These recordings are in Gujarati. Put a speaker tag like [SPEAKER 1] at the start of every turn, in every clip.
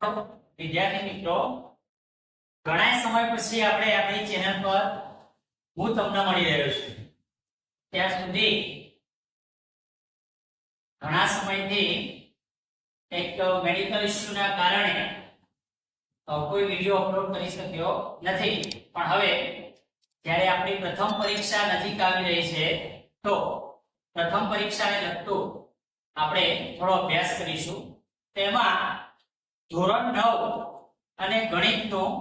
[SPEAKER 1] વિદ્યાર્થી મિત્રો, ઘણા સમય પછી આપણે આપણી ચેનલ પર હું તમને મળી રહ્યો છું. ત્યાં સુધી ઘણા સમયથી એક મેડિકલ ઇશ્યુના કારણે કોઈ વિડિયો અપલોડ કરી શક્યો નથી, પણ હવે જ્યારે આપણી પ્રથમ પરીક્ષા નજીક આવી રહી છે તો પ્રથમ પરીક્ષાને લગતું આપણે થોડો અભ્યાસ કરીશું. તેમાં ધોરણ 9 અને ગણિતનું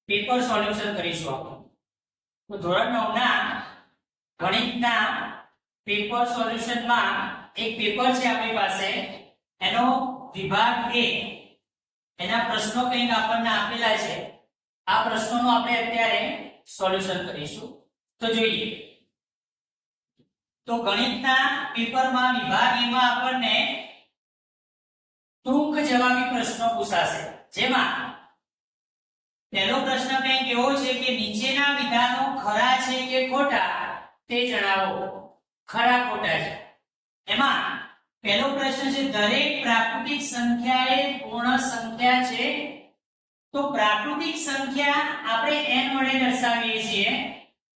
[SPEAKER 1] પેપર સોલ્યુશન કરીશું આપણે. તો ધોરણ 9 ના ગણિતના પેપર સોલ્યુશનમાં એક પેપર છે આપણી પાસે, એનો વિભાગ A, એના પ્રશ્નો કંઈક આપણને આપેલા છે. આ પ્રશ્નોનું આપણે અત્યારે સોલ્યુશન કરીશું. તો જોઈએ, તો ગણિતના પેપરમાં વિભાગ A માં આપણને ટૂંક જવાબી પ્રશ્નો પૂછાશે, જેમાં પહેલો પ્રશ્ન કંઈક એવો છે કે નીચેના વિધાનો ખરા છે કે ખોટા તે જણાવો. ખરા ખોટા છે. એમાં પહેલો પ્રશ્ન છે, દરેક પ્રાકૃતિક સંખ્યા એ પૂર્ણ સંખ્યા છે. તો પ્રાકૃતિક સંખ્યા આપણે n વડે દર્શાવીએ છીએ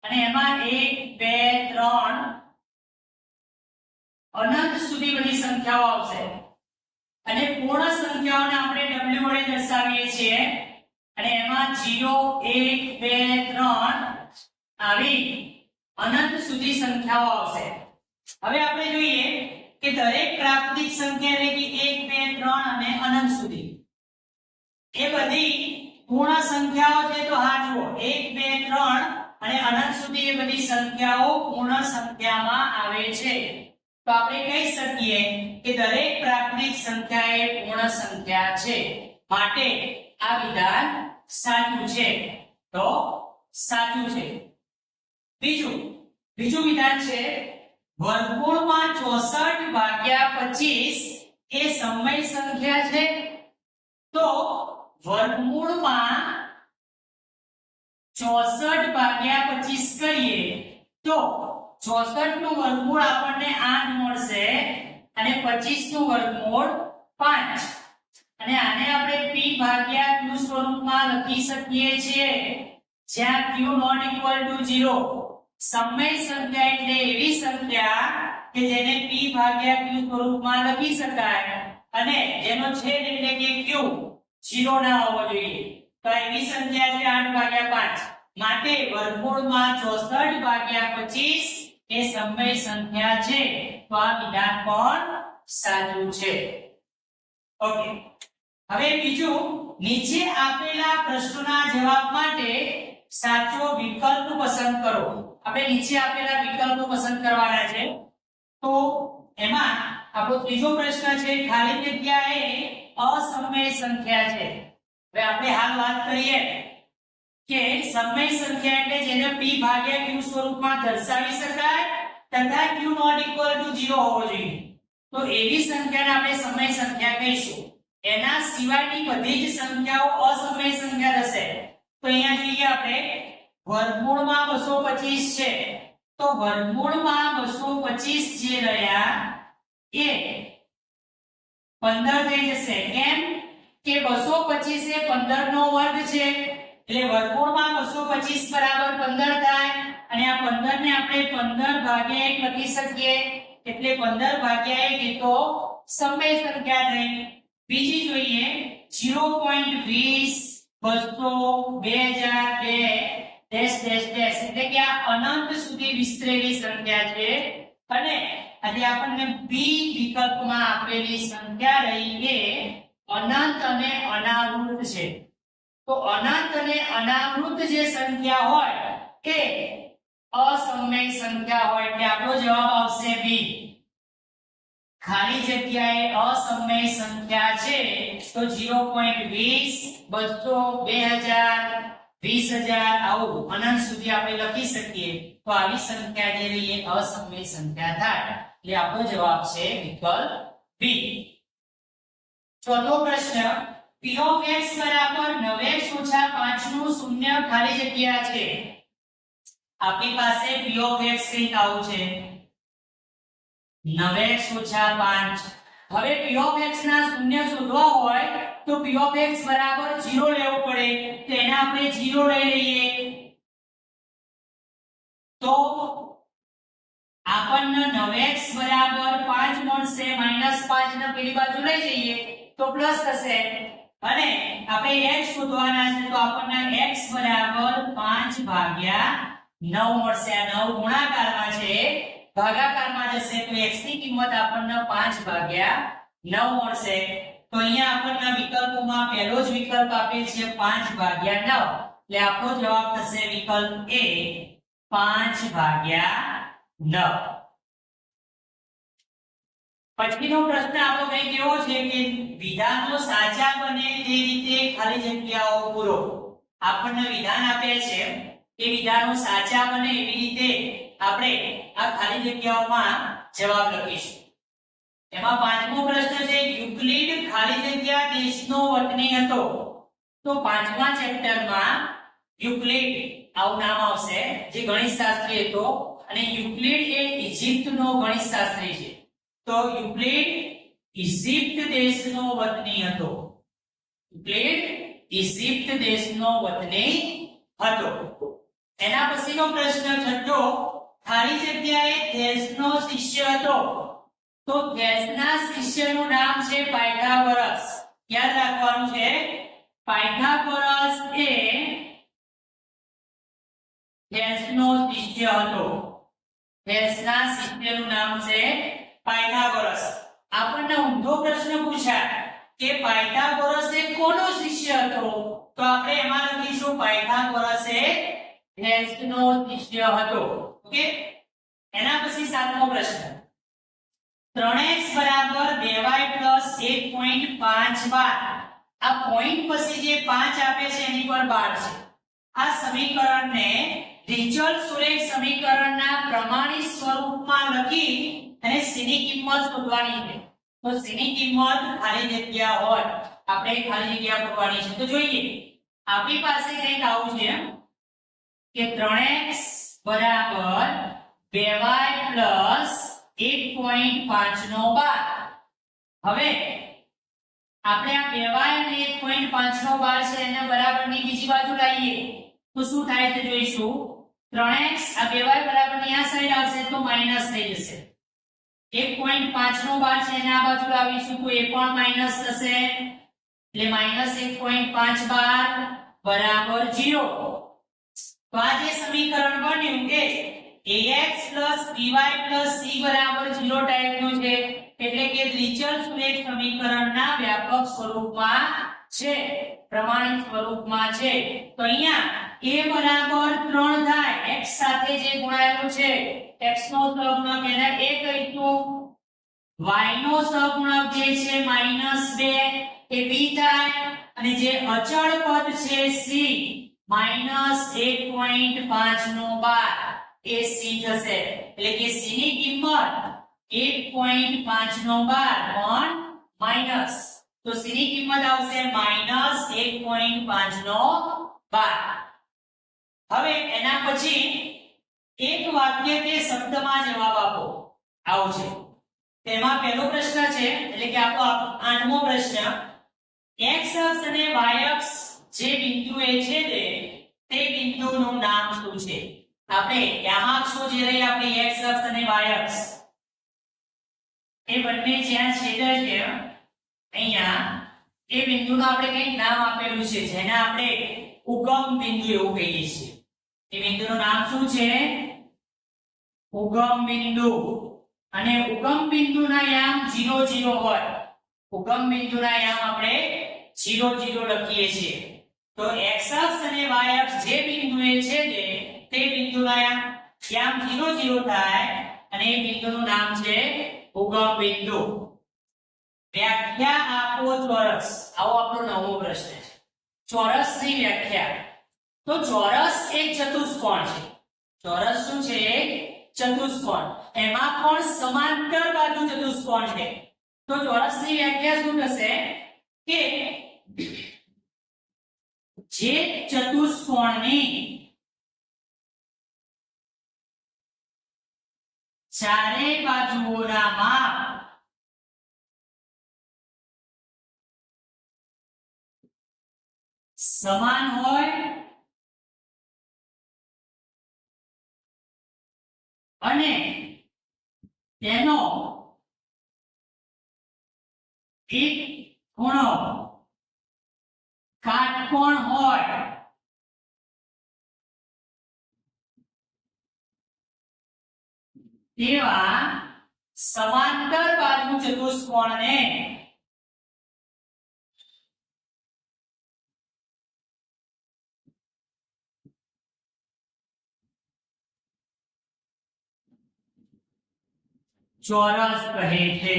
[SPEAKER 1] અને એમાં 1 2 3 અનંત સુધી બધી સંખ્યાઓ આવશે. અને પૂર્ણ સંખ્યાઓને આપણે w વડે દર્શાવીએ છીએ અને એમાં 0 1 2 3 આવી અનંત સુધી સંખ્યાઓ આવશે. હવે આપણે જોઈએ કે દરેક પ્રાકૃતિક સંખ્યા એટલે કે 1 2 3 અને અનંત સુધી એ બધી પૂર્ણ સંખ્યાઓ છે. તો હા જુઓ, 1 2 3 અને અનંત સુધી એ બધી સંખ્યાઓ પૂર્ણ સંખ્યામાં આવે છે. તો આપણે કહી શકીએ કે દરેક પ્રાકૃતિક સંખ્યા એ પૂર્ણ સંખ્યા છે, માટે આ વિધાન સાચું છે. તો સાચું છે. બીજું વિધાન છે, વર્ગમૂળમાં 64 ભાગ્યા 25 એ સમય સંખ્યા છે. તો વર્ગમૂળમાં 64 ભાગ્યા 25 કરીએ તો 64 નું વર્ગમૂળ આપણને 8 મળશે અને 25 નું વર્ગમૂળ 5. અને આને આપણે p ભાગ્યા q સ્વરૂપમાં લખી શકીએ છીએ, જ્યાં q ≠ 0. સમય સંખ્યા એટલે એવી સંખ્યા કે જેને p ભાગ્યા q સ્વરૂપમાં લખી શકાય અને જેનો છેદ એટલે કે q 0 ના હોવો જોઈએ. તો એવી સંખ્યા છે 8 ભાગ્યા 5, માટે વર્ગમૂળમાં 64 ભાગ્યા 25 એ સમય સંખ્યા છે. તો આ વિધાન પણ સાચું છે. ઓકે, હવે બીજું, નીચે આપેલા પ્રશ્નોના જવાબ માટે સાચો વિકલ્પ પસંદ કરો. આપણે નીચે આપેલા વિકલ્પો પસંદ કરવાના છે. તો એમાં આપણો ત્રીજો પ્રશ્ન છે, ખાલી જગ્યા એ અસમય સંખ્યા છે. હવે આપણે હાલ વાત કરીએ કે સમય સંખ્યા એટલે જેને p ભાગ્યા q સ્વરૂપમાં દર્શાવી શકાય તથા q ≠ 0 હોવો જોઈએ. તો એવી સંખ્યાને આપણે સમય સંખ્યા કહીશું. એના સિવાયની બધી જ સંખ્યાઓ અસમય સંખ્યા થશે. તો અહીંયા જોઈએ આપણે, વર્ગમૂળમાં 225 છે. તો વર્ગમૂળમાં 225 જે રહ્યા એ 15 થઈ જશે. કેમ કે 225 એ 15 નો વર્ગ છે, એટલે વર્ગમૂળમાં 225 બરાબર 15 થાય અને આ 15 ને આપણે 15 ભાગ્યા 1 લખી શકીએ, એટલે 15 ભાગ્યા 1 એ તો સમય સંખ્યા થઈ. બીજી જોઈએ, 0.20 200 2002 એટલે કે આ અનંત સુધી વિસ્તરેલી સંખ્યા છે અને આજે આપણને બી વિકલ્પમાં આપેલી સંખ્યા રહી એ અનંત અને અનાવૃત છે. તો અનંત અને અનાવૃત જે સંખ્યા હોય એ અસમય સંખ્યા હોય, એટલે આપણો જવાબ આવશે બી. ખાલી જગ્યાએ અસમય સંખ્યા છે તો 0.20 200 2000 20000 આવું અનંત સુધી આપણે લખી શકીએ. તો આવી સંખ્યા જે રહી એ અસમય સંખ્યા થાય, એટલે આપણો જવાબ છે વિકલ્પ બી. ચોથો પ્રશ્ન, p of x બરાબર 9x ઓછા 5 નું શૂન્ય ખાલી જગ્યા છે. આપણી પાસે p of x કંઈક આવું છે, 9x ઓછા 5 હવે p of x ના શૂન્ય શોધવા હોય તો p of x બરાબર 0 લેવું પડે, તો એને આપણે 0 લઈ લઈએ તો આપણને 9x બરાબર 5 મળશે, -5 ને પેલી બાજુ લઈ જઈએ તો પ્લસ થશે અને આપણે x શોધવાના છે તો આપણને x બરાબર 5 ભાગ્યા 9 મળશે. આ 9 ગુણાકારમાં છે, ભાગાકારમાં જશે તો x ની કિંમત આપણને 5 ભાગ્યા 9 મળશે. તો અહીંયા આપણને વિકલ્પોમાં પહેલો જ વિકલ્પ આપેલ છે 5 ભાગ્યા 9, એટલે આપણો જવાબ થશે વિકલ્પ A 5 ભાગ્યા 9. પછીનો પ્રશ્ન આપણો કઈ કેવો છે કે વિધાનો સાચા બને તે રીતે ખાલી જગ્યાઓ પૂરો. આપણને વિધાન આપે છે કે વિધાનો સાચા બને એવી રીતે આપણે આ ખાલી જગ્યાઓમાં જવાબ લખીશું. એમાં પાંચમો પ્રશ્ન છે યુક્લિડ ખાલી જગ્યા દેશનો વતની હતો. તો પાંચમા ચેપ્ટરમાં યુક્લિડ આવું નામ આવશે, જે ગણિતશાસ્ત્રી હતો અને યુક્લિડ એ ઇજિપ્તનો ગણિતશાસ્ત્રી છે. તો યુક્લિડ ઇજિપ્ત દેશનો વતની હતો. યુક્લિડ ઇજિપ્ત દેશનો વતની હતો. એના પછીનો પ્રશ્ન છઠ્ઠો ખાલી જગ્યાએ થેલ્સનો શિષ્ય હતો. તો થેલ્સના શિષ્યનું નામ છે પાયથાગોરસ. યાદ રાખવાનું છે પાયથાગોરસ એ થેલ્સનો શિષ્ય હતો. થેલ્સના શિષ્યનું નામ છે પાયથાગોરસ. આપણને ઊંધો પ્રશ્ન પૂછાય કે પાયથાગોરસ એ કોનો શિષ્ય હતો, તો આપણે એમાં લખીશું પાયથાગોરસ એ થેલ્સનો શિષ્ય હતો. ઓકે. એના પછી સાતમો પ્રશ્ન 3x બરાબર 2y + 1.5 આ પોઈન્ટ પછી જે 5 આપે છે એની પર 12 છે. આ સમીકરણને ડિચલ-સુરેખ સમીકરણના પ્રમાણિત સ્વરૂપમાં લખી અને c ની કિંમત શોધવાની છે. તો c ની કિંમત ખાલી જગ્યા હોય આપણે ખાલી જગ્યા પૂરવાની છે. તો જોઈએ આપણી પાસે કંઈક આવું છે કે 3x બરાબર 2y + 1.5 નો 12. હવે આપણે આ 2y અને 1.5 નો 12 છે એને બરાબરની બીજી બાજુ લાવીએ તો શું થાય તે જોઈશું. 3x આ 2y બરાબરની આ સાઈડ આવશે તો માઈનસ થઈ જશે. 1.5 નો 12 છે એને આ બાજુ લાવીશું તો એ પણ માઈનસ થશે, એટલે -1.5 બરાબર 0. તો આ જે સમીકરણ બન્યું કે ax + by + c બરાબર 0 ટાઈપનું છે, એટલે કે દ્વિચલ-સુરેખ સમીકરણના વ્યાપક સ્વરૂપમાં છે, પ્રમાણિત સ્વરૂપમાં છે. તો અહીંયા a બરાબર 3 થાય, x સાથે જે ગુણાયેલું છે x નો સહગુણક એને a કહીશું, y નો સહગુણક જે છે -2 એ b થાય અને જે અચળ પદ છે c -1.5 નો 12 એ c થશે. એટલે કે c ની કિંમત 1.5 નો 12 પણ માઈનસ, તો c ની કિંમત આવશે -1.5 નો 12. હવે એના પછી એક વાક્ય કે શબ્દમાં જવાબ આપો આવો છે. તેમાં પહેલો પ્રશ્ન છે એટલે કે આપણો આઠમો પ્રશ્ન x અક્ષ અને y અક્ષ જે બિંદુએ છેદે તે બિંદુનું નામ શું છે. આપણે યામાક્ષો જે રહી આપણી x અક્ષ અને y અક્ષ એ બંને જ્યાં છેદે છે અહીંયા એ બિંદુનું આપણે કંઈક નામ આપેલું છે જેને આપણે ઉગમ બિંદુ એવું કહીએ છીએ. એ બિંદુનું નામ શું છે? ઉગમ બિંદુ. અને ઉગમ બિંદુના યામ 0 0 હોય. ઉગમ બિંદુના યામ આપણે 0 0 લખીએ છીએ. તો x અક્ષ અને y અક્ષ જે બિંદુએ છેદે તે બિંદુના યામ 0 0 થાય અને એ બિંદુનું નામ છે ઉગમ બિંદુ. વ્યાખ્યા આપો ચોરસ. આવો આપણો નવો પ્રશ્ન છે. ચોરસની વ્યાખ્યા. તો ચોરસ એક ચતુષ્કોણ છે. ચોરસ શું છે? ચતુષ્કોણ. એમાં પણ સમાંતર બાજુ ચતુષ્કોણ છે. તો ચોરસની વ્યાખ્યા શું થશે કે જે ચતુષ્કોણની ચારે બાજુઓના માપ સમાન હોય અને તેનો એક ખૂણો કાટકોણ હોય તેવા સમાંતર બાજુ ચતુષ્કોણને ચોરસ કહે છે.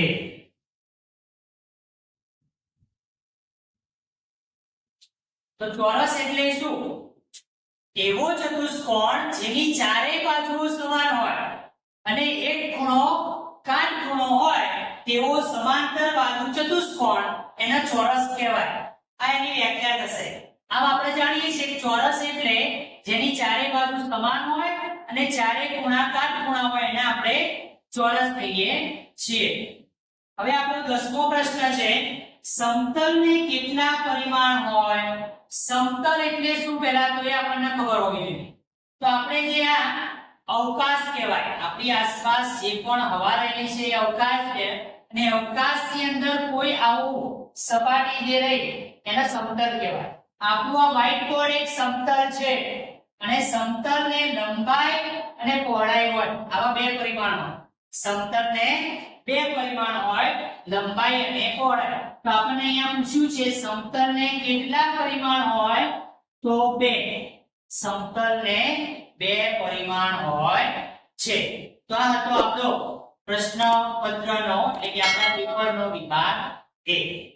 [SPEAKER 1] તો ચોરસ એટલે શું? એવો ચતુષ્કોણ જેની ચારેય બાજુઓ સમાન હોય અને એક ખૂણો કાટખૂણો હોય તેવો સમાંતર બાજુ ચતુષ્કોણ એને ચોરસ કહેવાય. આ એની વ્યાખ્યા થશે. આમ આપણે જાણીએ છીએ કે ચોરસ એટલે જેની ચારેય બાજુ સમાન હોય અને ચારેય ખૂણા કાટખૂણા હોય એને આપણે ચોરસ કહીએ છીએ. હવે આપણો 10મો પ્રશ્ન છે, સમતલને કેટલા પરિમાણ હોય? સમતલ એટલે શું પહેલા તો એ આપણને ખબર હોવી જોઈએ. તો આપણે જે આ અવકાશ કહેવાય, આપણી આસપાસ જે પણ હવા રહેલી છે એ અવકાશ છે અને અવકાશની અંદર કોઈ આવું સપાટી જે રહી એને સમતલ કહેવાય. આપણું આ વ્હાઇટ બોર્ડ એક સમતલ છે અને સમતલને લંબાઈ અને પહોળાઈ હોય, આવા બે પરિમાણ હોય. સમતલને બે પરિમાણ હોય, લંબાઈ અને પહોળાઈ. તો આપણને અહીંયા પૂછ્યું છે સમતલને કેટલા પરિમાણ હોય? તો 2. સમતલને 2 પરિમાણ હોય છે. તો આ હતો આપણો પ્રશ્નપત્રનો એટલે કે આપણા પેપરનો વિભાગ 1.